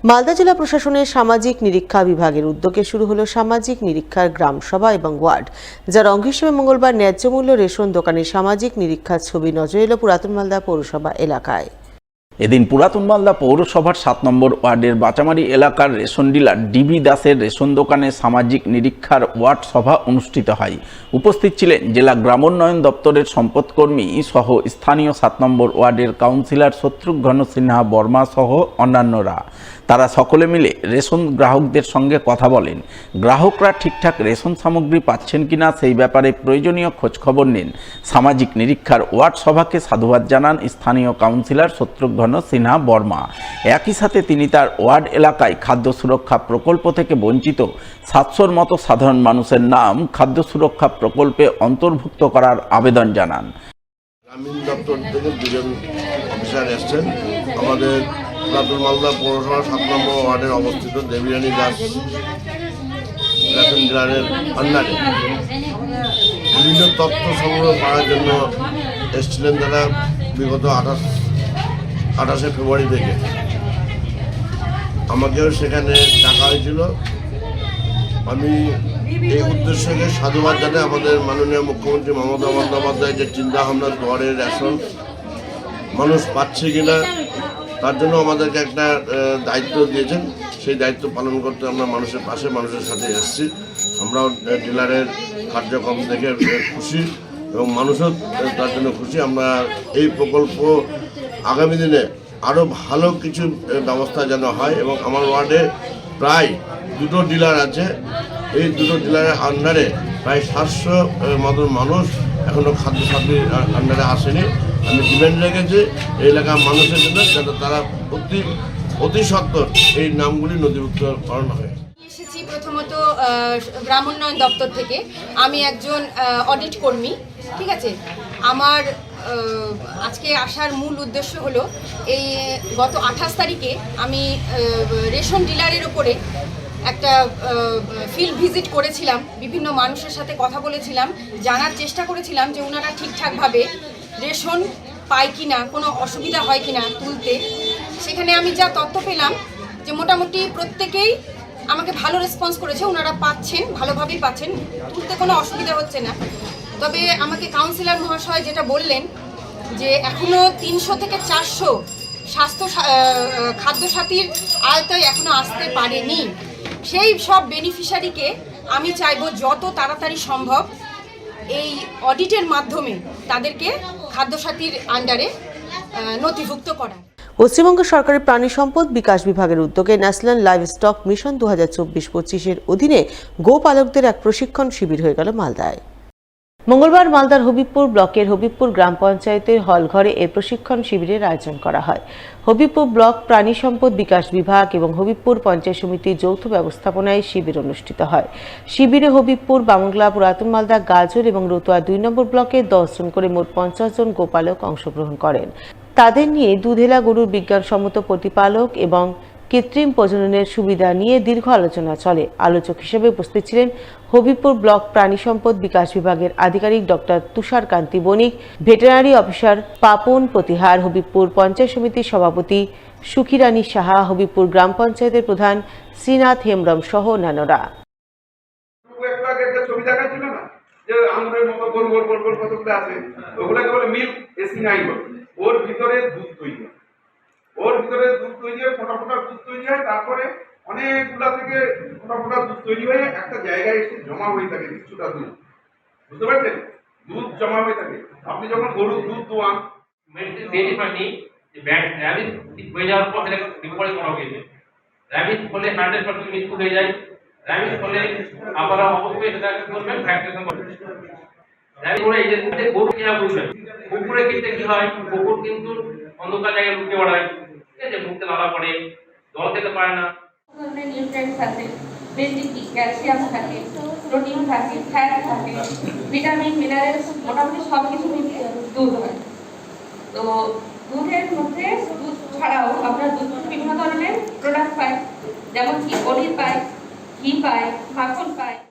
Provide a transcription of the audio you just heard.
মালদা জেলা প্রশাসনের সামাজিক নিরীক্ষা বিভাগের উদ্যোগে শুরু হলো সামাজিক নিরীক্ষার গ্রাম সভা এবং ওয়ার্ড, যার অঙ্গ হিসেবে মঙ্গলবার ন্যায্য মূল্য রেশন দোকানে সামাজিক নিরীক্ষার ছবি নজরে এলো পুরাতন মালদা পৌরসভা এলাকায়। এদিন পুরাতন মালদা পৌরসভার 7 নম্বর ওয়ার্ডের বাচামারি এলাকার রেশন ডিলার ডিবি দাসের রেশন দোকানে সামাজিক নিরীক্ষার ওয়ার্ড সভা অনুষ্ঠিত হয়। উপস্থিত ছিলেন জেলা গ্রামোন্নয়ন দপ্তরের সম্পদকর্মী সহ স্থানীয় 7 নম্বর ওয়ার্ডের কাউন্সিলর শত্রুঘ্ন সিনহা বর্মা সহ অন্যান্যরা। তারা সকলে মিলে রেশন গ্রাহকদের সঙ্গে কথা বলেন। গ্রাহকরা ঠিকঠাক রেশন সামগ্রী পাচ্ছেন কিনা সেই ব্যাপারে প্রয়োজনীয় খোঁজখবর নেন। সামাজিক নিরীক্ষার ওয়ার্ড সভাকে সাধুবাদ জানান স্থানীয় কাউন্সিলর শত্রুঘ্ন সিনহা বর্মা। একই সাথে তিনি তার ওয়ার্ড এলাকায় খাদ্য সুরক্ষা প্রকল্প থেকে বঞ্চিত 700-র মতো সাধারণ মানুষের নাম খাদ্য সুরক্ষা প্রকল্পে অন্তর্ভুক্ত করার আবেদন জানান। গ্রামীণ দপ্তর থেকে দুজন অফিসার এসছেন। আমাদের পুরাতন মালদা পৌরসভার 7 নম্বর ওয়ার্ডের অবস্থিত দেবীরানী দাস রেশন ডিলারের আন্ডারে বিভিন্ন তথ্য সংগ্রহ করার জন্য এসেছিলেন তারা বিগত 28শে ফেব্রুয়ারি থেকে। আমাকেও সেখানে ডাকা হয়েছিল। আমি এই উদ্দেশ্যকে সাধুবাদ জানাই আমাদের মাননীয় মুখ্যমন্ত্রী মমতা বন্দ্যোপাধ্যায় যে চিন্তা ভাবনা ঘরের রেশন মানুষ পাচ্ছে কিনা তার জন্য আমাদেরকে একটা দায়িত্ব দিয়েছেন। সেই দায়িত্ব পালন করতে আমরা মানুষের পাশে মানুষের সাথে এসেছি। আমরাও ডিলারের কার্যক্রম দেখে খুশি এবং মানুষও তার জন্য খুশি। আমরা এই প্রকল্প আগামী দিনে আরও ভালো কিছু ব্যবস্থা যেন হয় এবং আমার ওয়ার্ডে প্রায় 2টো ডিলার আছে। এই 2টো ডিলারের আন্ডারে প্রায় 700 মতন মানুষ এখনও খাদ্য সাথীর আন্ডারে আসেনি। আমি ডিমান্ড রেখেছি এই এলাকার মানুষের জন্য যাতে তারা অতি সত্বর এই নামগুলি নথিভুক্ত করানো হয়। এসেছি প্রথমত গ্রামোন্নয়ন দপ্তর থেকে। আমি একজন অডিট কর্মী, ঠিক আছে। আমার আজকে আসার মূল উদ্দেশ্য হলো এই গত 28 তারিখে আমি রেশন ডিলারের ওপরে একটা ফিল্ড ভিজিট করেছিলাম। বিভিন্ন মানুষের সাথে কথা বলেছিলাম, জানার চেষ্টা করেছিলাম যে ওনারা ঠিকঠাকভাবে রেশন পায় কিনা, কোনো অসুবিধা হয় কিনা তুলতে। সেখানে আমি যা তথ্য পেলাম যে মোটামুটি প্রত্যেকেই আমাকে ভালো রেসপন্স করেছে, ওনারা পাচ্ছেন, ভালোভাবেই পাচ্ছেন, তুলতে কোনো অসুবিধা হচ্ছে না। তবে আমাকে কাউন্সিলর মহাশয় যেটা বললেন যে এখনও 300 থেকে 400 খাদ্য সাথীর আয়তায় এখনও আসতে পারেনি। সেই সব বেনিফিশিয়ারিকে আমি চাইব যত তাড়াতাড়ি সম্ভব এই অডিটের মাধ্যমে তাদেরকে খাদ্য সাথীর আন্ডারে নথিভুক্ত করা। পশ্চিমবঙ্গ সরকারের প্রাণী সম্পদ বিকাশ বিভাগের উদ্যোগে ন্যাশনাল লাইভ স্টক মিশন 2024-25-এর অধীনে গোপালকদের এক প্রশিক্ষণ শিবির হয়ে গেল মালদায়। মঙ্গলবার মালদার হবিবপুর ব্লকের হবিবপুর গ্রাম পঞ্চায়েতের হলঘরে এই প্রশিক্ষণ শিবিরের আয়োজন করা হয়। হবিবপুর ব্লক প্রাণী সম্পদ বিকাশ বিভাগ এবং হবিবপুর পঞ্চায়েত সমিতির যৌথ ব্যবস্থাপনায় শিবির অনুষ্ঠিত হয়। শিবিরে হবিবপুর, বামংলা, পুরাতন মালদা, গাজল এবং রতুয়া 2 নম্বর ব্লকে 10 জন করে মোট 50 জন গোপালক অংশগ্রহণ করেন। তাদের নিয়ে দুধেলা গরুর বিজ্ঞানসম্মত প্রতিপালক এবং কৃত্রিম প্রজননের সুবিধা নিয়ে দীর্ঘ আলোচনা চলে। আলোচক হিসেবে উপস্থিত ছিলেন হবিবপুর ব্লক প্রাণী সম্পদ বিকাশ বিভাগের আধিকারিক ডক্টর তুষার কান্তি বণিক, ভেটেরিনারি অফিসার পাপন প্রতিহার, হবিবপুর পঞ্চায়েত সমিতির সভাপতি সুখিরানী সাহা, হবিবপুর গ্রাম পঞ্চায়েতের প্রধান শ্রীনাথ হেমব্রম সহ অন্যান্যরা। ওর ভিতরে দুধ তৈরি হয়, ফোটা ফোটা দুধ তৈরি হয়। তারপরে অনেকগুলা থেকে ফোটা ফোটা দুধ তৈরি হয়ে একটা জায়গায় এসে জমা হয়ে থাকে কিছুটা দুধ, বুঝতে পারছেন? দুধ জমা হয়ে থাকে। আপনি যখন গরুর দুধ দোয়ান মেডিসিন দিয়ে পানি র্যাবিস হয়ে যাওয়ার পর সেটাকে বিপরীত করা হয়েছে। র্যাবিস হলে 100% মৃত্যু হয়ে যায়। র্যাবিস হলে আপনারা অবশ্যই সেটাকে করবেন, ভ্যাকসিনেশন করবেন। র্যাবিস হলে এই যে গরু কিনা বুঝবেন, কুকুরের ক্ষেত্রে কি হয়, কুকুর কিন্তু অন্ধকার জায়গায় ঢুকে বেড়ায়, ঠিক আছে, মুখতে নালা পড়ে, জল খেতে পারে না। নিউট্রিয়েন্টস আছে, বেসিক ক্যালসিয়াম থাকে, প্রোটিন থাকে, ফ্যাট থাকে, ভিটামিন, মিনারেলস, মোটামুটি সব কিছু দুধ হয়। তো দুধের মধ্যে দুধ ছাড়াও আমরা দুধ বিভিন্ন ধরনের প্রোডাক্ট পাই, যেমন কি পনির পাই, ঘি পাই, মাখন পাই।